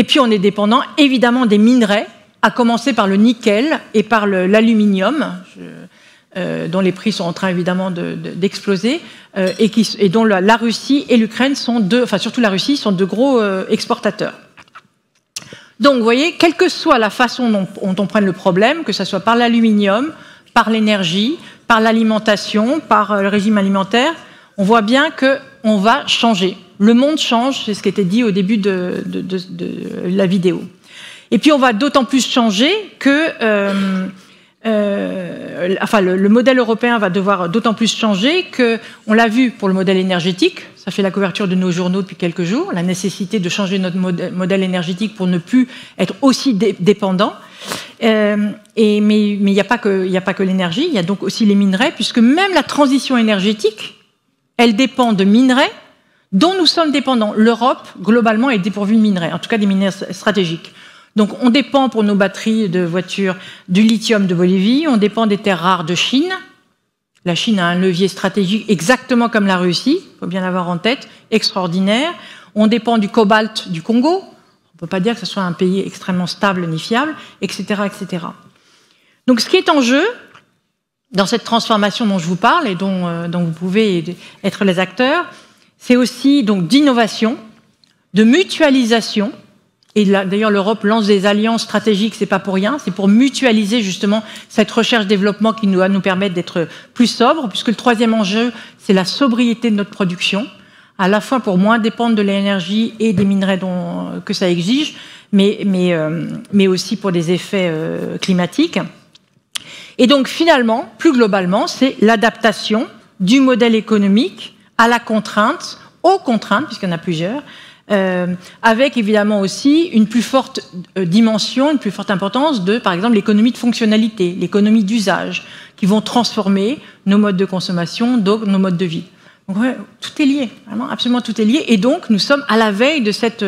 S1: puis on est dépendant évidemment des minerais, à commencer par le nickel et par l'aluminium, dont les prix sont en train évidemment d'exploser, et dont la Russie et l'Ukraine surtout la Russie, sont de gros exportateurs. Donc vous voyez, quelle que soit la façon dont on prenne le problème, que ce soit par l'aluminium, par l'énergie, par l'alimentation, par le régime alimentaire, on voit bien qu'on va changer. Le monde change, c'est ce qui était dit au début de la vidéo. Et puis on va d'autant plus changer que le modèle européen va devoir d'autant plus changer que, on l'a vu pour le modèle énergétique, ça fait la couverture de nos journaux depuis quelques jours, la nécessité de changer notre modèle énergétique pour ne plus être aussi dépendant. Mais il n'y a pas que l'énergie, il y a donc aussi les minerais, puisque même la transition énergétique, elle dépend de minerais dont nous sommes dépendants. L'Europe, globalement, est dépourvue de minerais, en tout cas des minerais stratégiques. Donc on dépend pour nos batteries de voitures du lithium de Bolivie, on dépend des terres rares de Chine. La Chine a un levier stratégique exactement comme la Russie, il faut bien l'avoir en tête, extraordinaire. On dépend du cobalt du Congo, on ne peut pas dire que ce soit un pays extrêmement stable ni fiable, etc., etc. Donc ce qui est en jeu, dans cette transformation dont je vous parle et dont vous pouvez être les acteurs, c'est aussi donc d'innovation, de mutualisation. Et d'ailleurs, l'Europe lance des alliances stratégiques, c'est pas pour rien, c'est pour mutualiser justement cette recherche-développement qui va nous permettre d'être plus sobres, puisque le troisième enjeu, c'est la sobriété de notre production, à la fois pour moins dépendre de l'énergie et des minerais que ça exige, mais aussi pour des effets climatiques. Et donc finalement, plus globalement, c'est l'adaptation du modèle économique à la contrainte, aux contraintes, puisqu'il y en a plusieurs, avec évidemment aussi une plus forte dimension, une plus forte importance de, par exemple, l'économie de fonctionnalité, l'économie d'usage, qui vont transformer nos modes de consommation, donc nos modes de vie. Donc, ouais, tout est lié, vraiment, absolument tout est lié. Et donc, nous sommes à la veille de cette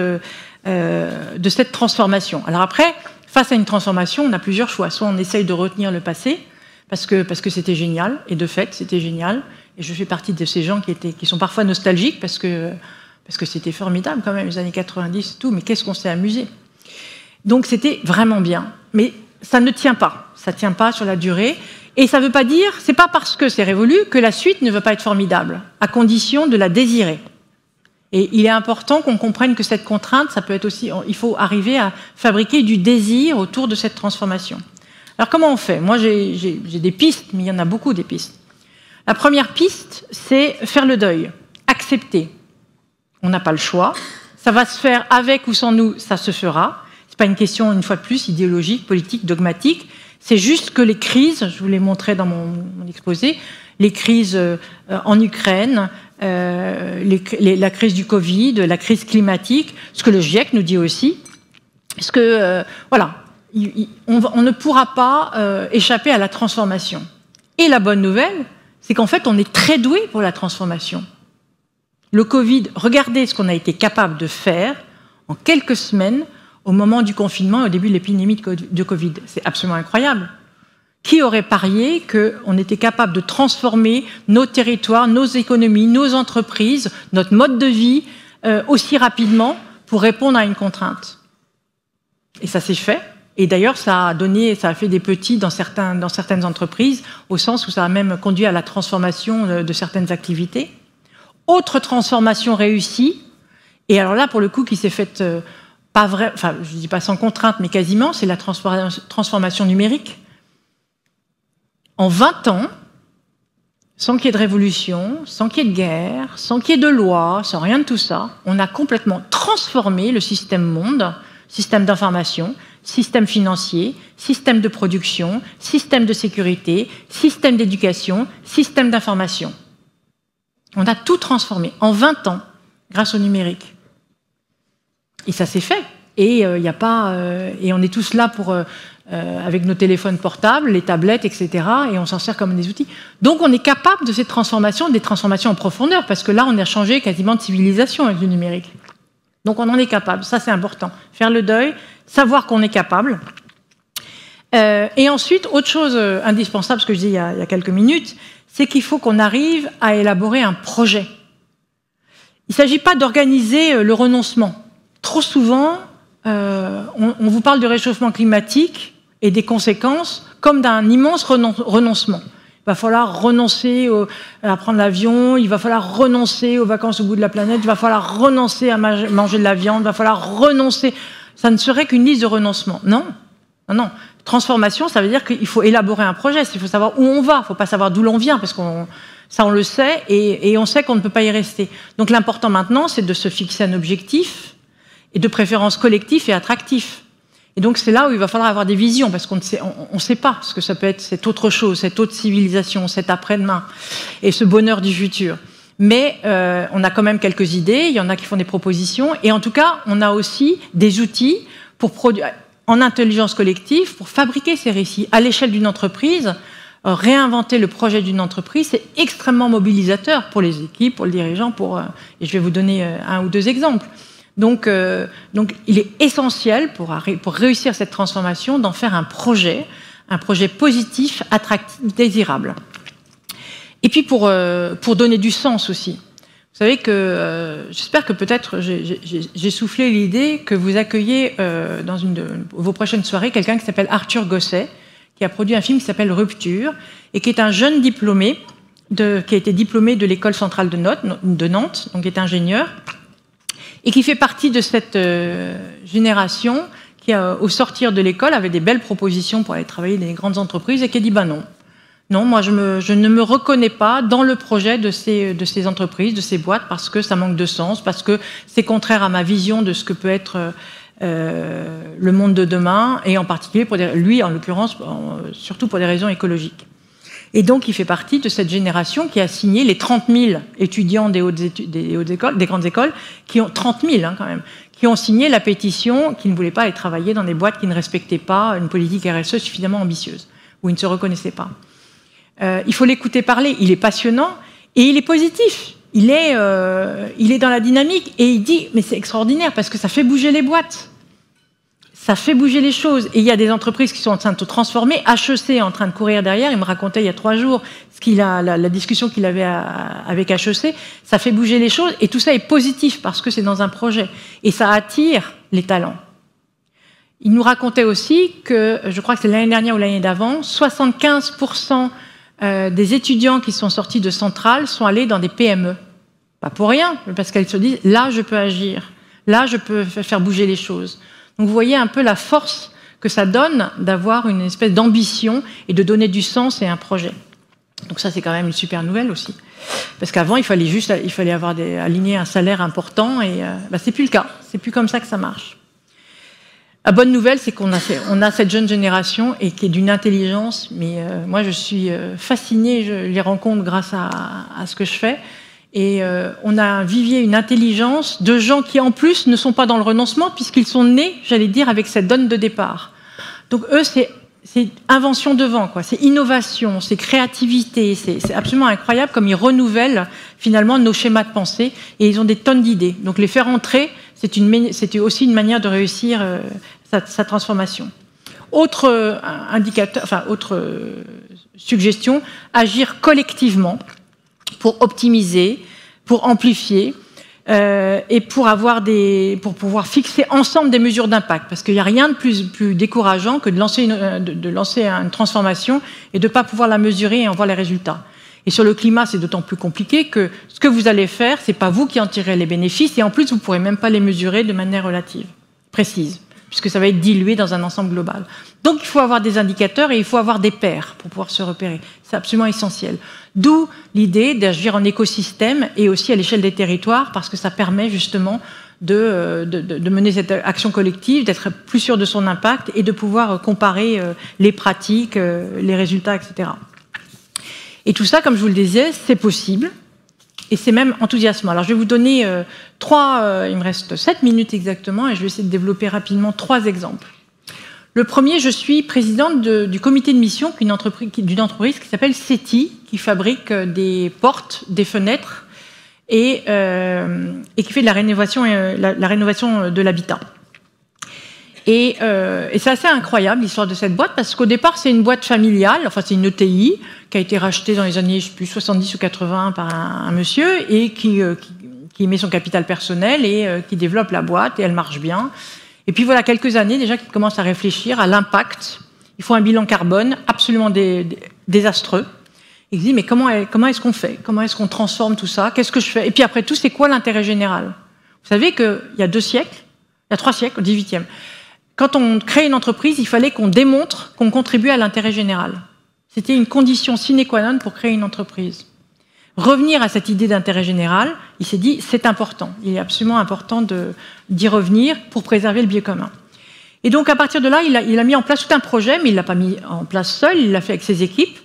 S1: transformation. Alors après, face à une transformation, on a plusieurs choix. Soit on essaye de retenir le passé, parce que c'était génial, et de fait, c'était génial. Et je fais partie de ces gens qui sont parfois nostalgiques, parce que c'était formidable quand même, les années 90 et tout, mais qu'est-ce qu'on s'est amusé. Donc c'était vraiment bien. Mais ça ne tient pas. Ça ne tient pas sur la durée. Et ça ne veut pas dire, c'est pas parce que c'est révolu que la suite ne veut pas être formidable, à condition de la désirer. Et il est important qu'on comprenne que cette contrainte, ça peut être aussi, il faut arriver à fabriquer du désir autour de cette transformation. Alors comment on fait? Moi j'ai des pistes, mais il y en a beaucoup des pistes. La première piste, c'est faire le deuil, accepter. On n'a pas le choix. Ça va se faire avec ou sans nous, ça se fera. Ce n'est pas une question, une fois de plus, idéologique, politique, dogmatique. C'est juste que les crises, je vous l'ai montré dans mon exposé, les crises en Ukraine, la crise du Covid, la crise climatique, ce que le GIEC nous dit aussi, parce que, voilà, on ne pourra pas échapper à la transformation. Et la bonne nouvelle, c'est qu'en fait, on est très doué pour la transformation. Le Covid, regardez ce qu'on a été capable de faire en quelques semaines au moment du confinement, au début de l'épidémie de Covid. C'est absolument incroyable. Qui aurait parié qu'on était capable de transformer nos territoires, nos économies, nos entreprises, notre mode de vie aussi rapidement pour répondre à une contrainte? Et ça s'est fait. Et d'ailleurs, ça a fait des petits dans certaines entreprises, au sens où ça a même conduit à la transformation de certaines activités. Autre transformation réussie, et alors là, pour le coup, qui s'est faite pas vrai, enfin, je ne dis pas sans contrainte, mais quasiment, c'est la transformation numérique. En 20 ans, sans qu'il y ait de révolution, sans qu'il y ait de guerre, sans qu'il y ait de loi, sans rien de tout ça, on a complètement transformé le système monde, système d'information, système financier, système de production, système de sécurité, système d'éducation, système d'information. On a tout transformé en 20 ans grâce au numérique. Et ça s'est fait. Et et on est tous là avec nos téléphones portables, les tablettes, etc. Et on s'en sert comme des outils. Donc on est capable de ces transformations, des transformations en profondeur, parce que là, on a changé quasiment de civilisation avec le numérique. Donc on en est capable. Ça, c'est important. Faire le deuil, savoir qu'on est capable. Et ensuite, autre chose indispensable, ce que je dis il y a quelques minutes, c'est qu'il faut qu'on arrive à élaborer un projet. Il ne s'agit pas d'organiser le renoncement. Trop souvent, on vous parle du réchauffement climatique et des conséquences comme d'un immense renoncement. Il va falloir renoncer à prendre l'avion, il va falloir renoncer aux vacances au bout de la planète, il va falloir renoncer à manger de la viande, il va falloir renoncer. Ça ne serait qu'une liste de renoncements. Non, non, non. Transformation, ça veut dire qu'il faut élaborer un projet, il faut savoir où on va, il ne faut pas savoir d'où l'on vient, parce ça on le sait, et on sait qu'on ne peut pas y rester. Donc l'important maintenant, c'est de se fixer un objectif, et de préférence collectif et attractif. Et donc c'est là où il va falloir avoir des visions, parce qu'on ne sait pas ce que ça peut être, cette autre chose, cette autre civilisation, cet après-demain, et ce bonheur du futur. Mais on a quand même quelques idées, il y en a qui font des propositions, et en tout cas, on a aussi des outils pour produire, en intelligence collective, pour fabriquer ces récits. À l'échelle d'une entreprise, réinventer le projet d'une entreprise, c'est extrêmement mobilisateur pour les équipes, pour le dirigeant, et je vais vous donner un ou deux exemples. Donc il est essentiel pour réussir cette transformation d'en faire un projet positif, attractif, désirable. Et puis pour donner du sens aussi. Vous savez que j'espère que peut-être j'ai soufflé l'idée que vous accueillez dans une de vos prochaines soirées quelqu'un qui s'appelle Arthur Gosset, qui a produit un film qui s'appelle Rupture, et qui est un jeune diplômé, qui a été diplômé de l'école centrale de Nantes, donc est ingénieur, et qui fait partie de cette génération qui, au sortir de l'école, avait des belles propositions pour aller travailler dans les grandes entreprises, et qui a dit « non, non, moi je ne me reconnais pas dans le projet de ces entreprises, de ces boîtes, parce que ça manque de sens, parce que c'est contraire à ma vision de ce que peut être le monde de demain, et en particulier, lui en l'occurrence, surtout pour des raisons écologiques. Et donc il fait partie de cette génération qui a signé les 30 000 étudiants des grandes écoles, qui ont 30 000 quand même, qui ont signé la pétition, qui ne voulaient pas aller travailler dans des boîtes qui ne respectaient pas une politique RSE suffisamment ambitieuse, où ils ne se reconnaissaient pas. Il faut l'écouter parler, il est passionnant et il est positif. Il est dans la dynamique et il dit, mais c'est extraordinaire parce que ça fait bouger les boîtes. Ça fait bouger les choses. Et il y a des entreprises qui sont en train de se transformer. HEC est en train de courir derrière. Il me racontait il y a 3 jours la discussion qu'il avait avec HEC. Ça fait bouger les choses. Et tout ça est positif parce que c'est dans un projet. Et ça attire les talents. Il nous racontait aussi que, je crois que c'est l'année dernière ou l'année d'avant, 75% des étudiants qui sont sortis de Centrale sont allés dans des PME. Pas pour rien, parce qu'elles se disent, là je peux agir. Là je peux faire bouger les choses. Donc vous voyez un peu la force que ça donne d'avoir une espèce d'ambition et de donner du sens à un projet. Donc ça, c'est quand même une super nouvelle aussi. Parce qu'avant, il fallait avoir aligner un salaire important et c'est plus le cas. C'est plus comme ça que ça marche. La bonne nouvelle, c'est qu'on a cette jeune génération et qui est d'une intelligence. Mais moi, je suis fascinée, je les rencontre grâce à ce que je fais. Et on a un vivier, une intelligence de gens qui, en plus, ne sont pas dans le renoncement puisqu'ils sont nés, j'allais dire, avec cette donne de départ. Donc eux, c'est invention devant, quoi. C'est innovation, c'est créativité. C'est absolument incroyable comme ils renouvellent finalement nos schémas de pensée et ils ont des tonnes d'idées. Donc les faire entrer, c'était aussi une manière de réussir sa transformation. Autre suggestion, agir collectivement pour optimiser, pour amplifier et pour pouvoir fixer ensemble des mesures d'impact. Parce qu'il n'y a rien de plus décourageant que de lancer une transformation et de ne pas pouvoir la mesurer et en voir les résultats. Et sur le climat, c'est d'autant plus compliqué que ce que vous allez faire, ce n'est pas vous qui en tirez les bénéfices et en plus, vous ne pourrez même pas les mesurer de manière relative, précise, puisque ça va être dilué dans un ensemble global. Donc il faut avoir des indicateurs et il faut avoir des pairs pour pouvoir se repérer. C'est absolument essentiel. D'où l'idée d'agir en écosystème et aussi à l'échelle des territoires, parce que ça permet justement de mener cette action collective, d'être plus sûr de son impact et de pouvoir comparer les pratiques, les résultats, etc. Et tout ça, comme je vous le disais, c'est possible. Et c'est même enthousiasmant. Alors je vais vous donner il me reste 7 minutes exactement, et je vais essayer de développer rapidement 3 exemples. Le premier, je suis présidente du comité de mission d'une entreprise qui s'appelle SETI, qui fabrique des portes, des fenêtres, et qui fait de la rénovation de l'habitat. Et c'est assez incroyable l'histoire de cette boîte, parce qu'au départ, c'est une boîte familiale, enfin c'est une ETI, qui a été rachetée dans les années, je sais plus, 70 ou 80 par un monsieur, et qui met son capital personnel et qui développe la boîte, et elle marche bien. Et puis voilà, quelques années déjà qu'ils commencent à réfléchir à l'impact. Ils font un bilan carbone absolument désastreux. Ils se disent, mais comment est-ce qu'on fait? Comment est-ce qu'on transforme tout ça? Qu'est-ce que je fais? Et puis après tout, c'est quoi l'intérêt général? Vous savez qu'il y a 2 siècles, il y a 3 siècles, au 18e, quand on crée une entreprise, il fallait qu'on démontre qu'on contribuait à l'intérêt général. C'était une condition sine qua non pour créer une entreprise. Revenir à cette idée d'intérêt général, il s'est dit, c'est important. Il est absolument important d'y revenir pour préserver le bien commun. Et donc, à partir de là, il a mis en place tout un projet, mais il ne l'a pas mis en place seul, il l'a fait avec ses équipes.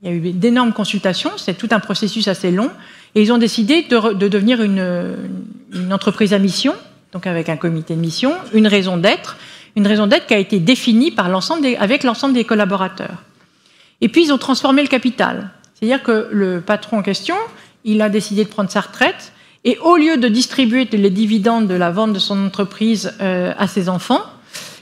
S1: Il y a eu d'énormes consultations, c'est tout un processus assez long. Et ils ont décidé de devenir une entreprise à mission, donc avec un comité de mission, une raison d'être qui a été définie avec l'ensemble des collaborateurs. Et puis, ils ont transformé le capital. C'est-à-dire que le patron en question, il a décidé de prendre sa retraite, et au lieu de distribuer les dividendes de la vente de son entreprise à ses enfants,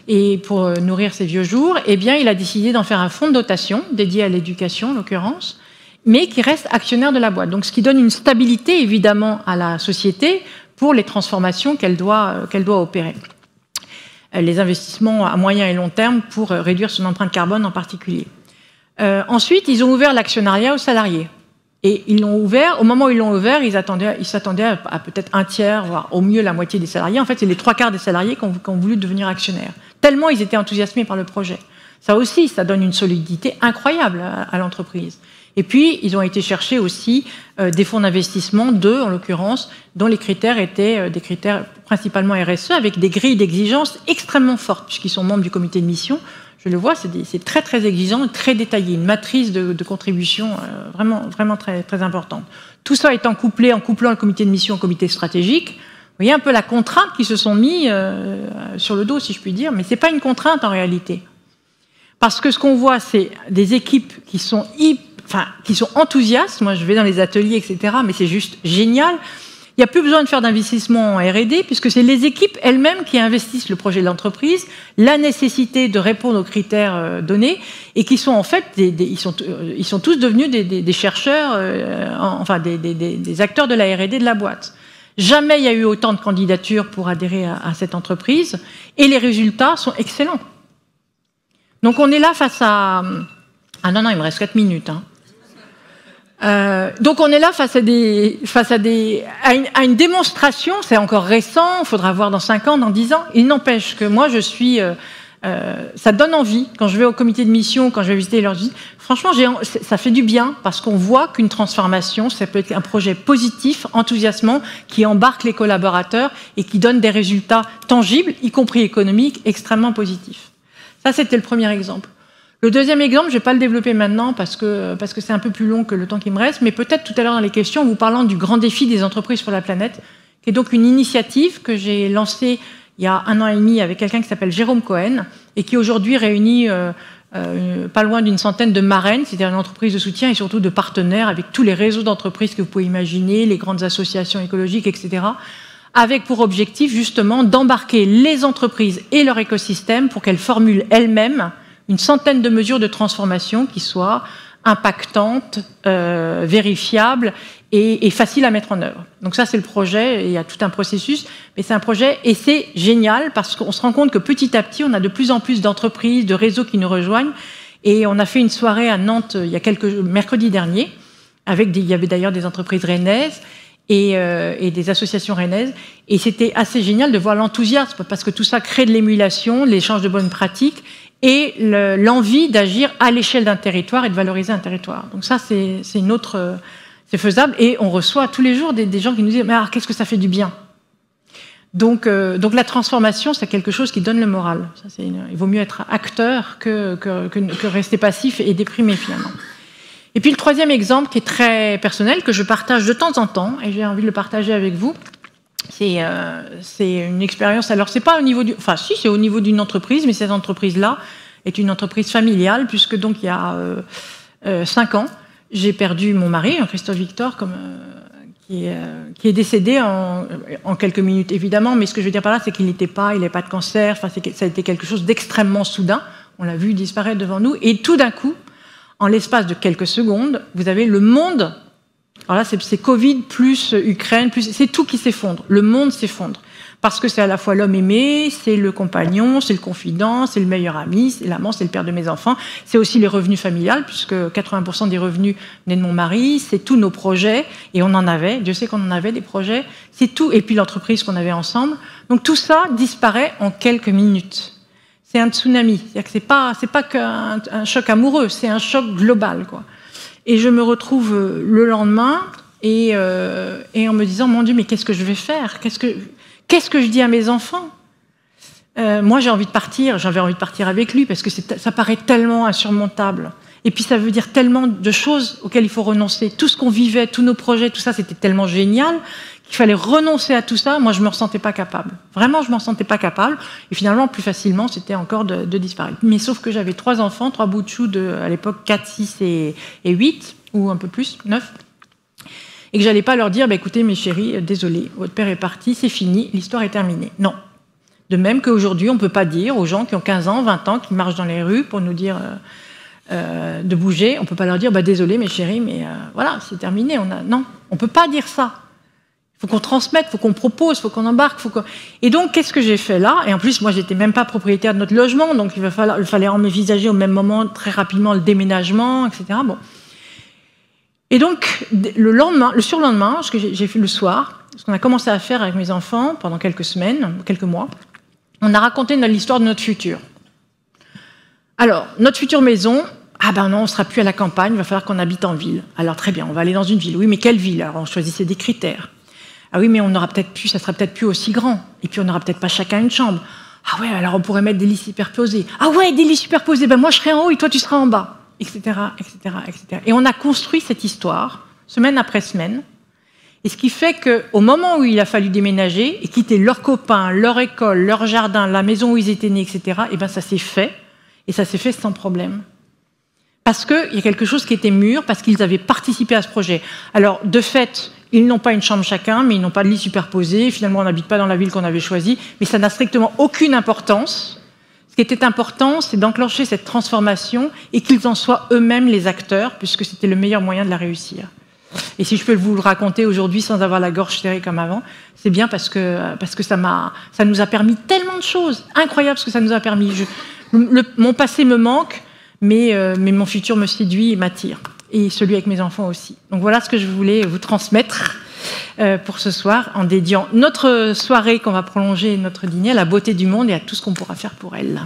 S1: et pour nourrir ses vieux jours, eh bien, il a décidé d'en faire un fonds de dotation, dédié à l'éducation en l'occurrence, mais qui reste actionnaire de la boîte. Donc, ce qui donne une stabilité, évidemment, à la société pour les transformations qu'elle doit opérer. Les investissements à moyen et long terme pour réduire son empreinte carbone en particulier. Ensuite, ils ont ouvert l'actionnariat aux salariés. Et ils l'ont ouvert, au moment où ils l'ont ouvert, ils s'attendaient à peut-être un tiers, voire au mieux la moitié des salariés. En fait, c'est les 3/4 des salariés qui ont voulu devenir actionnaires. Tellement ils étaient enthousiasmés par le projet. Ça aussi, ça donne une solidité incroyable à l'entreprise. Et puis, ils ont été chercher aussi des fonds d'investissement, en l'occurrence, dont les critères étaient des critères principalement RSE, avec des grilles d'exigence extrêmement fortes, puisqu'ils sont membres du comité de mission. Je le vois, c'est très très exigeant, très détaillé, une matrice de contribution vraiment très, très importante. Tout ça étant couplé, en couplant le comité de mission au comité stratégique, vous voyez un peu la contrainte qu'ils se sont mis sur le dos, si je puis dire, mais ce n'est pas une contrainte en réalité. Parce que ce qu'on voit, c'est des équipes qui sont enthousiastes. Moi, je vais dans les ateliers, etc., mais c'est juste génial. Il n'y a plus besoin de faire d'investissement en R&D, puisque c'est les équipes elles-mêmes qui investissent le projet de l'entreprise, la nécessité de répondre aux critères donnés, et qui sont en fait, ils sont tous devenus des chercheurs, des acteurs de la R&D de la boîte. Jamais il y a eu autant de candidatures pour adhérer à cette entreprise, et les résultats sont excellents. Donc on est là face à... Ah non, il me reste 4 minutes, hein. Donc on est là face à une démonstration, c'est encore récent, il faudra voir dans 5 ans, dans 10 ans. Il n'empêche que moi, ça donne envie, quand je vais au comité de mission, quand je vais visiter leurs usines, franchement, ça fait du bien, parce qu'on voit qu'une transformation, ça peut être un projet positif, enthousiasmant, qui embarque les collaborateurs et qui donne des résultats tangibles, y compris économiques, extrêmement positifs. Ça, c'était le premier exemple. Le deuxième exemple, je ne vais pas le développer maintenant parce que c'est un peu plus long que le temps qui me reste, mais peut-être tout à l'heure dans les questions, en vous parlant du grand défi des entreprises pour la planète, qui est donc une initiative que j'ai lancée il y a 1 an et demi avec quelqu'un qui s'appelle Jérôme Cohen et qui aujourd'hui réunit pas loin d'une centaine de marraines, c'est-à-dire une entreprise de soutien et surtout de partenaires avec tous les réseaux d'entreprises que vous pouvez imaginer, les grandes associations écologiques, etc., avec pour objectif justement d'embarquer les entreprises et leur écosystème pour qu'elles formulent elles-mêmes une centaine de mesures de transformation qui soient impactantes, vérifiables et faciles à mettre en œuvre. Donc ça, c'est le projet, et il y a tout un processus, mais c'est un projet, et c'est génial, parce qu'on se rend compte que petit à petit, on a de plus en plus d'entreprises, de réseaux qui nous rejoignent, et on a fait une soirée à Nantes il y a mercredi dernier, il y avait d'ailleurs des entreprises rennaises, et des associations rennaises, et c'était assez génial de voir l'enthousiasme, parce que tout ça crée de l'émulation, l'échange de bonnes pratiques, et l'envie d'agir à l'échelle d'un territoire et de valoriser un territoire. Donc ça, c'est faisable, et on reçoit tous les jours des gens qui nous disent « mais alors, qu'est-ce que ça fait du bien ?» donc la transformation, c'est quelque chose qui donne le moral. Ça, il vaut mieux être acteur que rester passif et déprimé, finalement. Et puis le troisième exemple, qui est très personnel, que je partage de temps en temps, et j'ai envie de le partager avec vous, c'est une expérience. Alors, c'est pas au niveau c'est au niveau d'une entreprise, mais cette entreprise-là est une entreprise familiale, puisque donc il y a 5 ans, j'ai perdu mon mari, Christophe Victor, qui est décédé en quelques minutes, évidemment. Mais ce que je veux dire par là, c'est qu'il n'avait pas de cancer. Enfin, ça a été quelque chose d'extrêmement soudain. On l'a vu disparaître devant nous, et tout d'un coup, en l'espace de quelques secondes, vous avez le monde. Alors là, c'est Covid plus Ukraine, c'est tout qui s'effondre. Le monde s'effondre. Parce que c'est à la fois l'homme aimé, c'est le compagnon, c'est le confident, c'est le meilleur ami, c'est l'amant, c'est le père de mes enfants. C'est aussi les revenus familiales, puisque 80% des revenus venaient de mon mari, c'est tous nos projets, et on en avait, Dieu sait qu'on en avait des projets, c'est tout, et puis l'entreprise qu'on avait ensemble. Donc tout ça disparaît en quelques minutes. C'est un tsunami. C'est-à-dire que c'est pas qu'un choc amoureux, c'est un choc global, quoi. Et je me retrouve le lendemain et en me disant, mon Dieu, mais qu'est-ce que je vais faire ? Qu'est-ce que je dis à mes enfants ? Moi, j'avais envie de partir avec lui, parce que ça paraît tellement insurmontable. Et puis, ça veut dire tellement de choses auxquelles il faut renoncer. Tout ce qu'on vivait, tous nos projets, tout ça, c'était tellement génial qu'il fallait renoncer à tout ça. Moi, je ne me ressentais pas capable. Vraiment, je ne me ressentais pas capable. Et finalement, plus facilement, c'était encore de disparaître. Mais sauf que j'avais 3 enfants, 3 bouts de chou à l'époque 4, 6 et 8, ou un peu plus, 9. Et que je n'allais pas leur dire, écoutez, mes chéris, désolé, votre père est parti, c'est fini, l'histoire est terminée. Non. De même qu'aujourd'hui, on ne peut pas dire aux gens qui ont 15 ans, 20 ans, qui marchent dans les rues pour nous dire de bouger, on ne peut pas leur dire, désolé, mes chéris, mais voilà, c'est terminé. Non, on ne peut pas dire ça. Il faut qu'on transmette, il faut qu'on propose, il faut qu'on embarque. Et donc, qu'est-ce que j'ai fait là ? Et en plus, moi, je n'étais même pas propriétaire de notre logement, donc il fallait envisager au même moment, très rapidement, le déménagement, etc. Bon. Et donc, le surlendemain, ce que j'ai fait le soir, ce qu'on a commencé à faire avec mes enfants pendant quelques semaines, quelques mois, on a raconté l'histoire de notre futur. Alors, notre future maison, Ah ben non, on ne sera plus à la campagne, il va falloir qu'on habite en ville. Alors très bien, on va aller dans une ville. Oui, mais quelle ville? Alors on choisissait des critères. Ah oui, mais on aura peut-être plus, ça sera peut-être plus aussi grand. Et puis on n'aura peut-être pas chacun une chambre. Ah ouais, alors on pourrait mettre des lits superposés. Ah ouais, des lits superposés, ben moi je serai en haut et toi tu seras en bas. Etc., etc., etc. Et on a construit cette histoire, semaine après semaine. Et ce qui fait qu'au moment où il a fallu déménager et quitter leurs copains, leur école, leur jardin, la maison où ils étaient nés, etc., et ben ça s'est fait. Et ça s'est fait sans problème. Parce qu'il y a quelque chose qui était mûr, parce qu'ils avaient participé à ce projet. Alors, de fait, ils n'ont pas une chambre chacun, mais ils n'ont pas de lit superposé. Finalement, on n'habite pas dans la ville qu'on avait choisie. Mais ça n'a strictement aucune importance. Ce qui était important, c'est d'enclencher cette transformation et qu'ils en soient eux-mêmes les acteurs, puisque c'était le meilleur moyen de la réussir. Et si je peux vous le raconter aujourd'hui sans avoir la gorge serrée comme avant, c'est bien parce que ça nous a permis tellement de choses. Incroyable ce que ça nous a permis. Mon passé me manque, mais mon futur me séduit et m'attire. Et celui avec mes enfants aussi. Donc voilà ce que je voulais vous transmettre pour ce soir, en dédiant notre soirée qu'on va prolonger, notre dîner, à la beauté du monde et à tout ce qu'on pourra faire pour elle.